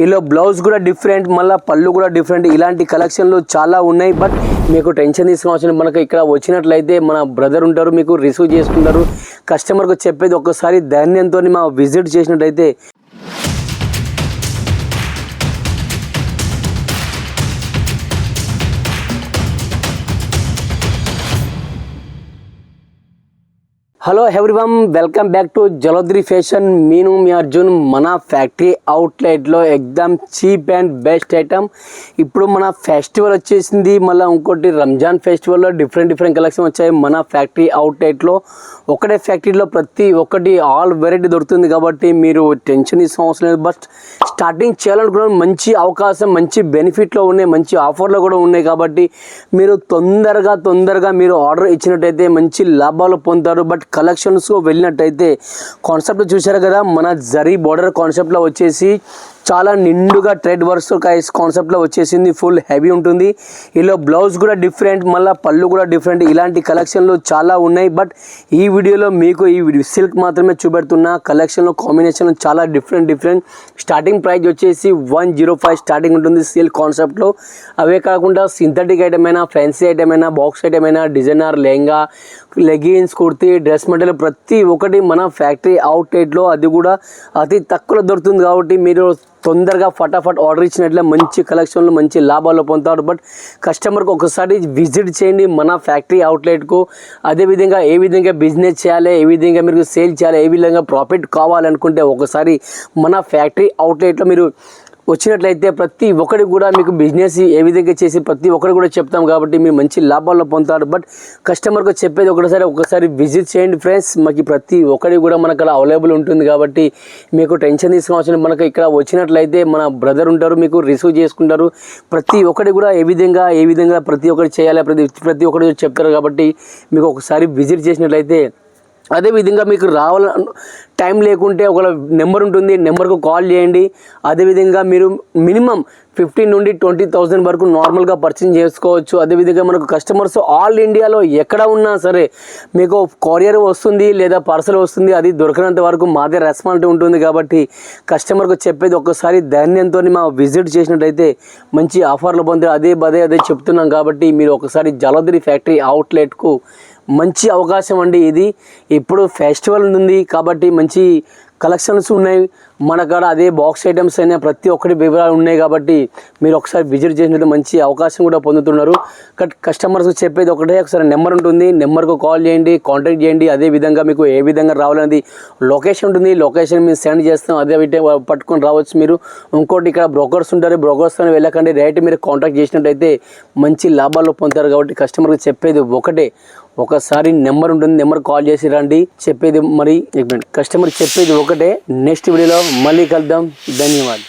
ఇలా బ్లౌజ్ కూడా డిఫరెంట్, మళ్ళీ పళ్ళు కూడా డిఫరెంట్. ఇలాంటి కలెక్షన్లు చాలా ఉన్నాయి. బట్ మీకు టెన్షన్ తీసుకోవాల్సిన మనకు ఇక్కడ వచ్చినట్లయితే మన బ్రదర్ ఉంటారు, మీకు రిసీవ్ చేసుకుంటారు. కస్టమర్కు చెప్పేది ఒక్కసారి ధైర్యంతో మా విజిట్ చేసినట్టయితే hello everyone, welcome back to Jalodri fashion. నేను మీ అర్జున్. మన ఫ్యాక్టరీ అవుట్లెట్లో exam cheap and best item. ఇప్పుడు మన ఫెస్టివల్ వచ్చేసింది, మళ్ళీ ఇంకోటి రంజాన్ ఫెస్టివల్లో డిఫరెంట్ కలెక్షన్ వచ్చాయి మన ఫ్యాక్టరీ అవుట్లెట్లో. ఒకటే ఫ్యాక్టరీలో ప్రతి ఒక్కటి ఆల్ వెరైటీ దొరుకుతుంది కాబట్టి మీరు టెన్షన్ తీసుకో అవసరం లేదు. బట్ స్టార్టింగ్ చేయాలనుకున్న మంచి అవకాశం, మంచి బెనిఫిట్లో ఉన్నాయి, మంచి ఆఫర్లో కూడా ఉన్నాయి కాబట్టి మీరు తొందరగా మీరు ఆర్డర్ ఇచ్చినట్టయితే మంచి లాభాలు పొందుతారు. బట్ కలెక్షన్స్ వెళ్ళినట్టయితే కాన్సెప్ట్ చూశారు కదా, మన జరీ బోర్డర్ కాన్సెప్ట్లో వచ్చేసి చాలా నిండుగా థ్రెడ్ వర్క్స్ కాన్సెప్ట్లో వచ్చేసింది. ఫుల్ హెవీ ఉంటుంది. ఇలా బ్లౌజ్ కూడా డిఫరెంట్, మళ్ళీ పళ్ళు కూడా డిఫరెంట్. ఇలాంటి కలెక్షన్లు చాలా ఉన్నాయి. బట్ ఈ వీడియోలో మీకు ఈ సిల్క్ మాత్రమే చూపెడుతున్నా. కలెక్షన్లో కాంబినేషన్ చాలా డిఫరెంట్. స్టార్టింగ్ ప్రైస్ వచ్చేసి 105 స్టార్టింగ్ ఉంటుంది సిల్క్ కాన్సెప్ట్లో. అవే కాకుండా సింథటిక్ ఐటమ్ అయినా, ఫ్యాన్సీ ఐటమ్ అయినా, బాక్స్ ఐటమ్ అయినా, designer lehenga, leggings, kurti, dress material ప్రతి ఒక్కటి మన ఫ్యాక్టరీ అవుట్లెట్లో అది కూడా అతి తక్కువలో దొరుకుతుంది కాబట్టి మీరు తొందరగా ఫటాఫట్ ఆర్డర్ ఇచ్చినట్లే మంచి కలెక్షన్లు, మంచి లాభాలు పొందుతారు. బట్ కస్టమర్కి ఒకసారి విజిట్ చేయండి మన ఫ్యాక్టరీ అవుట్లెట్కు. అదేవిధంగా ఏ విధంగా బిజినెస్ చేయాలి, ఏ విధంగా మీరు సేల్ చేయాలి, ఏ విధంగా ప్రాఫిట్ కావాలనుకుంటే ఒకసారి మన ఫ్యాక్టరీ అవుట్లెట్లో మీరు వచ్చినట్లయితే ప్రతి ఒక్కటి కూడా మీకు బిజినెస్ ఏ విధంగా చేసి ప్రతి ఒక్కటి కూడా చెప్తాం కాబట్టి మీరు మంచి లాభాల్లో పొందుతారు. బట్ కస్టమర్కి చెప్పేది ఒకసారి విజిట్ చేయండి ఫ్రెండ్స్. మాకు ప్రతి ఒక్కటి కూడా మనకు అలా అవైలబుల్ ఉంటుంది కాబట్టి మీకు టెన్షన్ తీసుకోవాల్సిన మనకు ఇక్కడ వచ్చినట్లయితే మన బ్రదర్ ఉంటారు, మీకు రిసీవ్ చేసుకుంటారు. ప్రతి ఒక్కటి కూడా ఏ విధంగా ప్రతి ఒక్కటి చేయాలి, ప్రతి ఒక్కటి చెప్తారు కాబట్టి మీకు ఒకసారి విజిట్ చేసినట్లయితే. అదేవిధంగా మీకు టైం లేకుంటే ఒక నెంబర్ ఉంటుంది, నెంబర్కు కాల్ చేయండి. అదేవిధంగా మీరు మినిమం 15 నుండి 20,000 వరకు నార్మల్గా పర్చేజ్ చేసుకోవచ్చు. అదేవిధంగా మనకు కస్టమర్స్ ఆల్ ఇండియాలో ఎక్కడ ఉన్నా సరే మీకు కొరియర్ వస్తుంది లేదా పార్సల్ వస్తుంది. అది దొరికినంత వరకు మాదే రెస్పాన్సిబిలిటీ ఉంటుంది కాబట్టి కస్టమర్కు చెప్పేది ఒక్కసారి ధైర్యంతో మా విజిట్ చేసినట్టయితే మంచి ఆఫర్లు పొందే అదే చెప్తున్నాం కాబట్టి మీరు ఒకసారి జలోద్రి ఫ్యాక్టరీ అవుట్లెట్కు మంచి అవకాశం అండి ఇది. ఇప్పుడు ఫెస్టివల్ ఉంది కాబట్టి మంచి కలెక్షన్స్ ఉన్నాయి మన కాడ. అదే బాక్స్ ఐటమ్స్ అయినా ప్రతి ఒక్కటి వివరాలు ఉన్నాయి కాబట్టి మీరు ఒకసారి విజిట్ చేసినట్టు మంచి అవకాశం కూడా పొందుతున్నారు. కస్టమర్స్ చెప్పేది ఒకసారి నెంబర్ ఉంటుంది, నెంబర్కు కాల్ చేయండి, కాంటాక్ట్ చేయండి. అదేవిధంగా మీకు ఏ విధంగా రావాలనేది లొకేషన్ ఉంటుంది, లొకేషన్ మీరు సెండ్ చేస్తాం, అదే పట్టుకొని రావచ్చు మీరు. ఇంకోటి ఇక్కడ బ్రోకర్స్ ఉంటారు, బ్రోకర్స్తో వెళ్ళకండి, డైరెక్ట్ మీరు కాంటాక్ట్ చేసినట్టయితే మంచి లాభాలు పొందుతారు కాబట్టి కస్టమర్కి చెప్పేది ఒకసారి నెంబర్ ఉంటుంది, నెంబర్ కాల్ చేసి రండి. చెప్పేది మరి కస్టమర్ చెప్పేది ఒకటే. నెక్స్ట్ వీడియోలో మళ్ళీ కలుద్దాం. ధన్యవాదాలు.